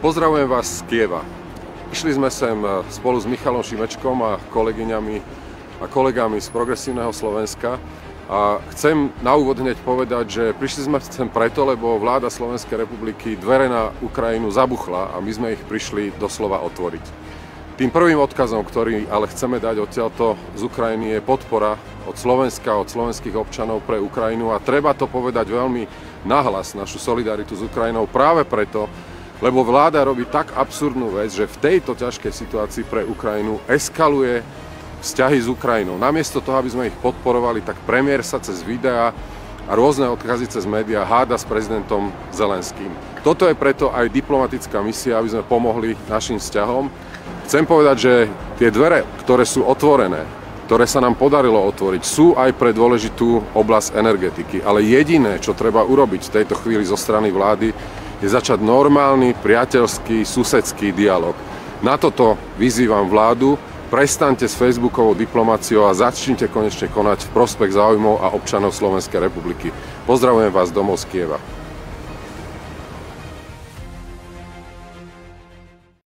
Pozdravujem vás z Kieva. Išli sme sem spolu s Michalom Šimečkom a kolegyňami a kolegami z Progresívneho Slovenska a chcem na úvod hneď povedať, že prišli sme sem preto, lebo vláda Slovenskej republiky dvere na Ukrajinu zabuchla a my sme ich prišli doslova otvoriť. Tým prvým odkazom, ktorý ale chceme dať odtiaľto z Ukrajiny, je podpora od Slovenska, od slovenských občanov pre Ukrajinu a treba to povedať veľmi nahlas, našu solidaritu s Ukrajinou práve preto, lebo vláda robí tak absurdnú vec, že v tejto ťažkej situácii pre Ukrajinu eskaluje vzťahy s Ukrajinou. Namiesto toho, aby sme ich podporovali, tak premiér sa cez videá a rôzne odkazy cez médiá háda s prezidentom Zelenským. Toto je preto aj diplomatická misia, aby sme pomohli našim vzťahom. Chcem povedať, že tie dvere, ktoré sú otvorené, ktoré sa nám podarilo otvoriť, sú aj pre dôležitú oblasť energetiky. Ale jediné, čo treba urobiť v tejto chvíli zo strany vlády, je začať normálny, priateľský, susedský dialog. Na toto vyzývam vládu, prestaňte s facebookovou diplomáciou a začnite konečne konať v prospech záujmov a občanov Slovenskej republiky. Pozdravujem vás domov z Kieva.